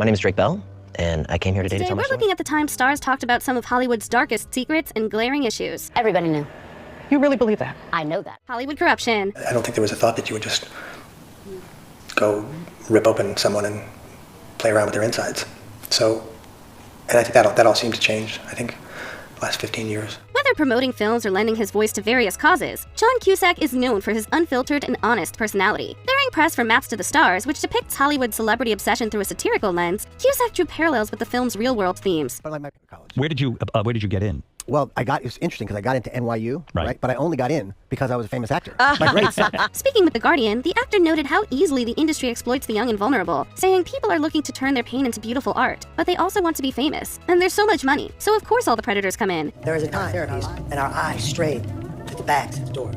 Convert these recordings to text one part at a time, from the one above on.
My name is Drake Bell, and I came here today to tell my story. We're looking at the time stars talked about some of Hollywood's darkest secrets and glaring issues. Everybody knew. You really believe that? I know that. Hollywood corruption. I don't think there was a thought that you would just go rip open someone and play around with their insides. So, and I think that all seemed to change, I think, the last 15 years. Whether promoting films or lending his voice to various causes, John Cusack is known for his unfiltered and honest personality. During press for Maps to the Stars, which depicts Hollywood celebrity obsession through a satirical lens, Cusack drew parallels with the film's real-world themes. But I like my college. Where did you get in? Well, it's interesting because I got into NYU, right? But I only got in because I was a famous actor. My grades sucked. Speaking with The Guardian, the actor noted how easily the industry exploits the young and vulnerable, saying people are looking to turn their pain into beautiful art, but they also want to be famous. And there's so much money, so of course all the predators come in. There is a time therapies, and our eyes strayed to the bags at the door.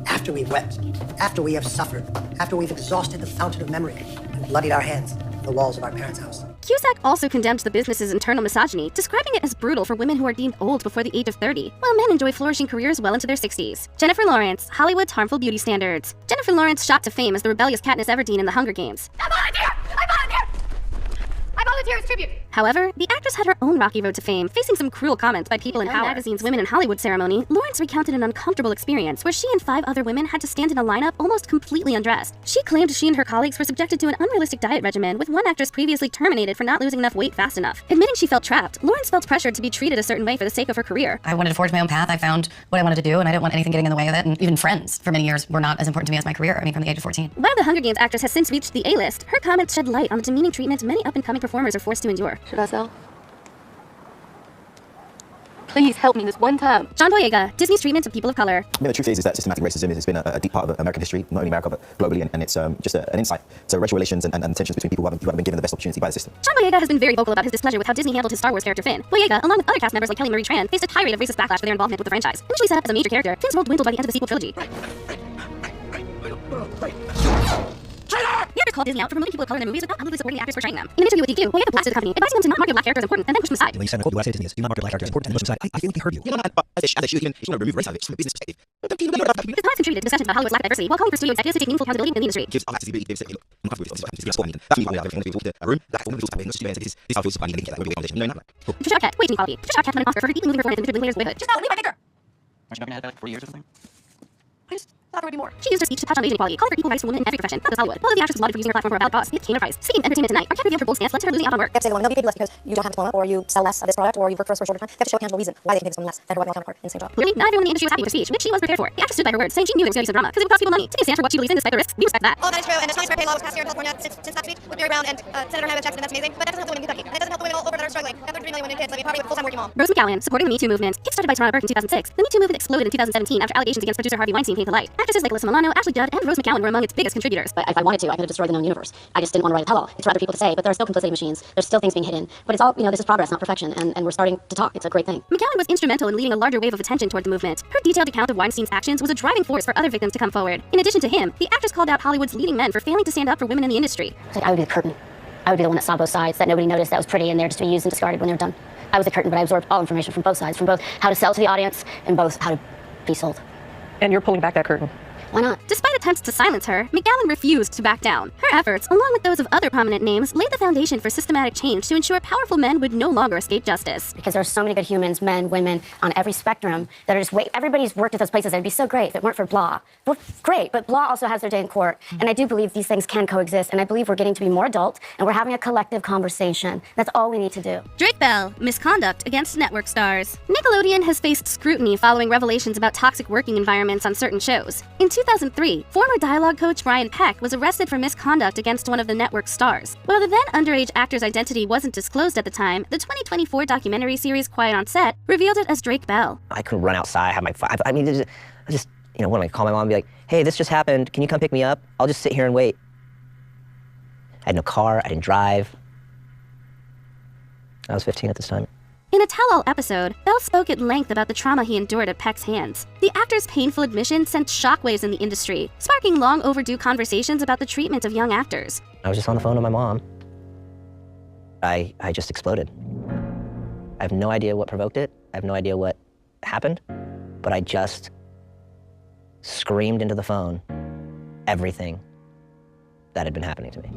After we've wept, after we have suffered, after we've exhausted the fountain of memory and bloodied our hands on the walls of our parents' house. Cusack also condemned the business's internal misogyny, describing it as brutal for women who are deemed old before the age of 30, while men enjoy flourishing careers well into their 60s. Jennifer Lawrence, Hollywood's harmful beauty standards. Jennifer Lawrence shot to fame as the rebellious Katniss Everdeen in The Hunger Games. I volunteer as tribute! However, the actress had her own rocky road to fame, facing some cruel comments by people in power. Magazine's Women in Hollywood ceremony, Lawrence recounted an uncomfortable experience where she and 5 other women had to stand in a lineup almost completely undressed. She claimed she and her colleagues were subjected to an unrealistic diet regimen, with one actress previously terminated for not losing enough weight fast enough. Admitting she felt trapped, Lawrence felt pressured to be treated a certain way for the sake of her career. I wanted to forge my own path. I found what I wanted to do, and I didn't want anything getting in the way of it. And even friends, for many years, were not as important to me as my career. From the age of 14. While the Hunger Games actress has since reached the A-list, her comments shed light on the demeaning treatment many up-and-coming performers are forced to endure. Should I sell? Please help me this one time. John Boyega, Disney's treatment of people of color. The truth is that systematic racism has been a deep part of American history, not only America, but globally, and it's just an insight to racial relations and tensions between people who haven't been given the best opportunity by the system. John Boyega has been very vocal about his displeasure with how Disney handled his Star Wars character Finn. Boyega, along with other cast members like Kelly Marie Tran, faced a tirade of racist backlash for their involvement with the franchise. Initially set up as a major character, Finn's role dwindled by the end of the sequel trilogy. The actor called Disney out for promoting people of color in their movies without publicly supporting the actors portraying them. In an interview with GQ, Boyega blasted the company, advising them to not market black characters as important, and then pushed them aside. What I say to Disney is, do not market black characters as important, and push them aside. I feel like they heard you. As a shoe, even if you want to remove race out of it, from a business perspective. This has contributed to discussions about Hollywood's lack of diversity, while calling for studio executives to take meaningful accountability in the industry. Gives accessibility, gives it, look, I'm comfortable with this. That's me, a room, that form of campaign, this is how it feels to find that will be a foundation. No, not like. Patricia Arquette, waging quality. Patricia Arquette won an Oscar for her deeply moving performance in Richard Linklater's Boyhood. Just now, leave my finger! Aren't you not gonna have like 40 years or something? I just thought there would be more. She used her speech to touch on racial equality, calling for equal rights for women in every profession, not just Hollywood. Although the actress was lauded for using her platform for a valid cause, it came at a price. Speaking of entertainment tonight, Arquette revealed her bold stance led to her losing out on work. You have to say, well, nobody paid you less because you don't have a diploma, or you sell less of this product, or you work for us for a shorter time. You have to show a tangible reason why they can pay someone less than her counterpart in the same job. Clearly, not everyone in the industry was happy with her speech, which she was prepared for. The actress stood by her word, saying she knew there was going to be some drama, because it would cost people money. Taking a stand for what she believes in despite the risks, we respect that. All that is true, and the Tony Square law was passed here in California since last week with Mary Brown and Senator Harry Jackson, and that's amazing. But that doesn't help the women in Kentucky, and it doesn't help the women all over that are struggling. That 3 million women and kids living in poverty with a full-time working mom. Rose McGowan, supporting the Me Too movement. Kickstarted by Toronto Burke in 2006, the Me Too movement exploded in 2017 after allegations against producer Harvey Weinstein came to light. Actresses like Alyssa Milano, Ashley Judd, and Rose McGowan were among its biggest contributors. But if I wanted to, I could have destroyed the known universe. I just didn't want to write a tell-all. It's for other people to say, but there are still complicity machines. There's still things being hidden. But it's all, this is progress, not perfection, and we're starting to talk. It's a great thing. McGowan was instrumental in leading a larger wave of attention toward the movement. Her detailed account of Weinstein's actions was a driving force for other victims to come forward. In addition to him, the actress called out Hollywood's leading men for failing to stand up for women in the industry. I would be the curtain. I would be the one that saw both sides, that nobody noticed, that was pretty, and they're just to be used and discarded when they're done. I was the curtain, but I absorbed all information from both sides, from both how to sell to the audience and both how to be sold. And you're pulling back that curtain. Why not? Despite attempts to silence her, McGowan refused to back down. Her efforts, along with those of other prominent names, laid the foundation for systematic change to ensure powerful men would no longer escape justice. Because there are so many good humans, men, women, on every spectrum that are just everybody's worked at those places. It'd be so great if it weren't for blah. Well, great, but blah also has their day in court. And I do believe these things can coexist, and I believe we're getting to be more adult, and we're having a collective conversation. That's all we need to do. Drake Bell, misconduct against network stars. Nickelodeon has faced scrutiny following revelations about toxic working environments on certain shows. In 2003, former dialogue coach Brian Peck was arrested for misconduct against one of the network's stars. While the then underage actor's identity wasn't disclosed at the time, the 2024 documentary series Quiet on Set revealed it as Drake Bell. I couldn't run outside, have my I mean, I just when I call my mom and be like, hey, this just happened, can you come pick me up? I'll just sit here and wait. I had no car, I didn't drive. I was 15 at this time. In a tell-all episode, Bell spoke at length about the trauma he endured at Peck's hands. The actor's painful admission sent shockwaves in the industry, sparking long overdue conversations about the treatment of young actors. I was just on the phone with my mom. I just exploded. I have no idea what provoked it. I have no idea what happened, but I just screamed into the phone everything that had been happening to me.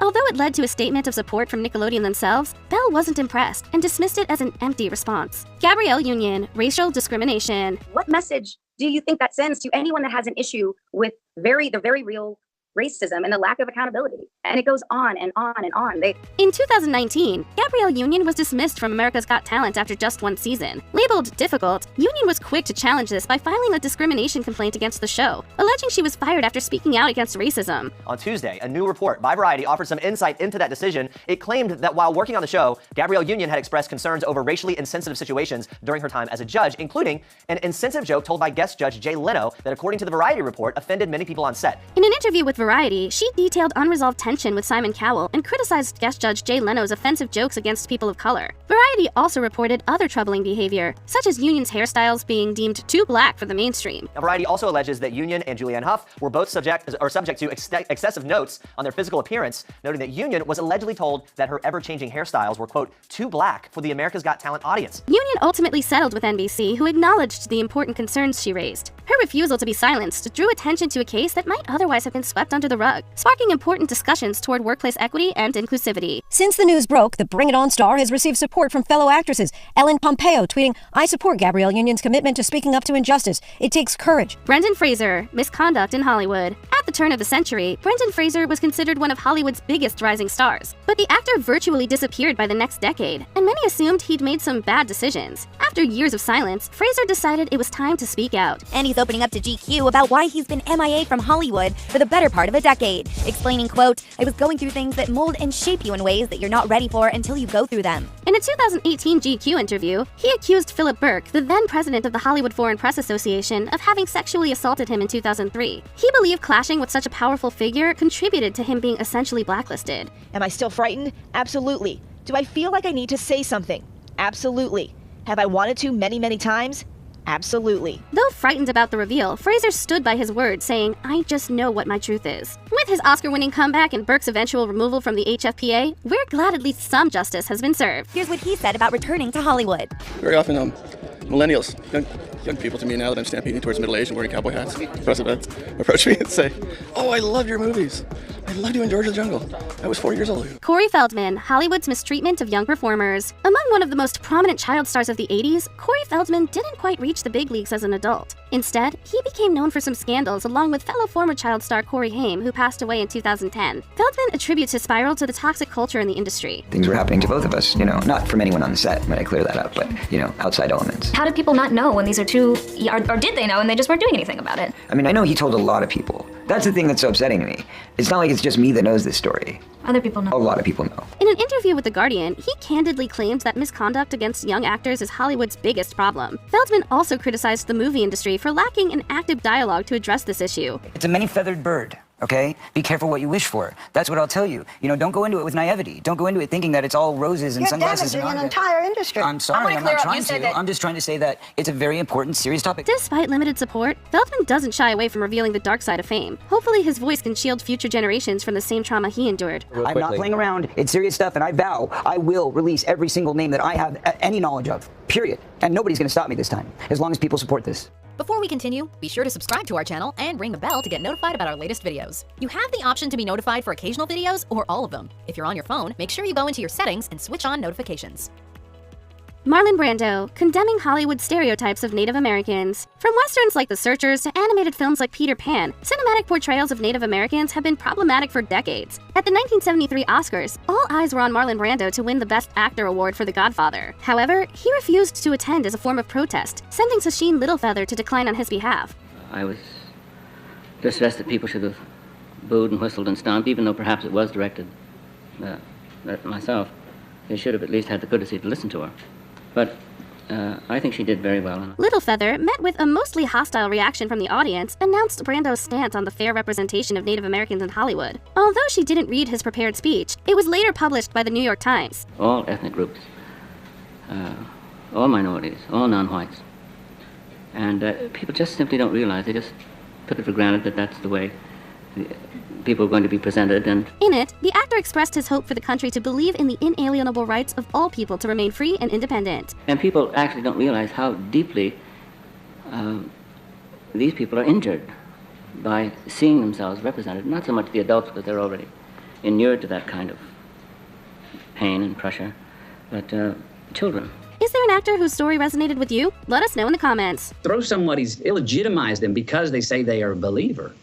Although it led to a statement of support from Nickelodeon themselves, Bell wasn't impressed and dismissed it as an empty response. Gabrielle Union, racial discrimination. What message do you think that sends to anyone that has an issue with the very real racism and the lack of accountability? And it goes on and on and on. In 2019, Gabrielle Union was dismissed from America's Got Talent after just one season. Labeled difficult, Union was quick to challenge this by filing a discrimination complaint against the show, alleging she was fired after speaking out against racism. On Tuesday, a new report by Variety offered some insight into that decision. It claimed that while working on the show, Gabrielle Union had expressed concerns over racially insensitive situations during her time as a judge, including an insensitive joke told by guest judge Jay Leno that, according to the Variety report, offended many people on set. In an interview with Variety, she detailed unresolved tension with Simon Cowell and criticized guest judge Jay Leno's offensive jokes against people of color. Variety also reported other troubling behavior, such as Union's hairstyles being deemed too black for the mainstream. Now, Variety also alleges that Union and Julianne Hough were both subject to excessive notes on their physical appearance, noting that Union was allegedly told that her ever-changing hairstyles were, quote, too black for the America's Got Talent audience. Union ultimately settled with NBC, who acknowledged the important concerns she raised. Her refusal to be silenced drew attention to a case that might otherwise have been swept under the rug, sparking important discussions toward workplace equity and inclusivity. Since the news broke, the Bring It On star has received support from fellow actresses. Ellen Pompeo tweeting, "I support Gabrielle Union's commitment to speaking up to injustice. It takes courage." Brendan Fraser, misconduct in Hollywood. At the turn of the century, Brendan Fraser was considered one of Hollywood's biggest rising stars. But the actor virtually disappeared by the next decade, and many assumed he'd made some bad decisions. After years of silence, Fraser decided it was time to speak out. And he's opening up to GQ about why he's been MIA from Hollywood for the better part of a decade, explaining, quote, "I was going through things that mold and shape you in ways that you're not ready for until you go through them." In a 2018 GQ interview, he accused Philip Burke, the then president of the Hollywood Foreign Press Association, of having sexually assaulted him in 2003. He believed clashing with such a powerful figure contributed to him being essentially blacklisted. Am I still frightened? Absolutely. Do I feel like I need to say something? Absolutely. Have I wanted to many times? Absolutely. Though frightened about the reveal, Fraser stood by his word, saying, "I just know what my truth is." With his Oscar-winning comeback and Burke's eventual removal from the HFPA, we're glad at least some justice has been served. Here's what he said about returning to Hollywood. Very often, millennials, young people to me now that I'm stampeding towards middle age and wearing cowboy hats, press events, approach me and say, "Oh, I love your movies. I loved you in George of the Jungle. I was 4 years old." Corey Feldman, Hollywood's mistreatment of young performers. Among one of the most prominent child stars of the 80s, Corey Feldman didn't quite reach the big leagues as an adult. Instead, he became known for some scandals along with fellow former child star Corey Haim, who passed away in 2010. Feldman attributes his spiral to the toxic culture in the industry. Things were happening to both of us, not from anyone on the set, when I clear that up, but, outside elements. How did people not know when these are two, or did they know and they just weren't doing anything about it? I mean, I know he told a lot of people. That's the thing that's so upsetting to me. It's not like it's just me that knows this story. Other people know. A lot of people know. In an interview with The Guardian, he candidly claimed that misconduct against young actors is Hollywood's biggest problem. Feldman also criticized the movie industry for lacking an active dialogue to address this issue. It's a many-feathered bird. Okay? Be careful what you wish for. That's what I'll tell you. Don't go into it with naivety. Don't go into it thinking that it's all roses and sunglasses and an entire industry. I'm sorry, I'm not trying to. I'm just trying to say that it's a very important, serious topic. Despite limited support, Feldman doesn't shy away from revealing the dark side of fame. Hopefully his voice can shield future generations from the same trauma he endured. I'm not playing around. It's serious stuff, and I vow I will release every single name that I have any knowledge of. Period. And nobody's going to stop me this time, as long as people support this. Before we continue, be sure to subscribe to our channel and ring the bell to get notified about our latest videos. You have the option to be notified for occasional videos or all of them. If you're on your phone, make sure you go into your settings and switch on notifications. Marlon Brando, condemning Hollywood stereotypes of Native Americans. From westerns like The Searchers to animated films like Peter Pan, cinematic portrayals of Native Americans have been problematic for decades. At the 1973 Oscars, all eyes were on Marlon Brando to win the Best Actor award for The Godfather. However, he refused to attend as a form of protest, sending Sacheen Littlefeather to decline on his behalf. I was distressed that people should have booed and whistled and stomped, even though perhaps it was directed at myself. They should have at least had the courtesy to listen to her. But I think she did very well. Littlefeather, met with a mostly hostile reaction from the audience, announced Brando's stance on the fair representation of Native Americans in Hollywood. Although she didn't read his prepared speech, it was later published by the New York Times. All ethnic groups, all minorities, all non-whites. And people just simply don't realize, they just took it for granted that that's the way people are going to be presented. And in it, the actor expressed his hope for the country to believe in the inalienable rights of all people to remain free and independent. And people actually don't realize how deeply these people are injured by seeing themselves represented, not so much the adults because they're already inured to that kind of pain and pressure, but children. Is there an actor whose story resonated with you? Let us know in the comments. Throw somebody's illegitimize them because they say they are a believer.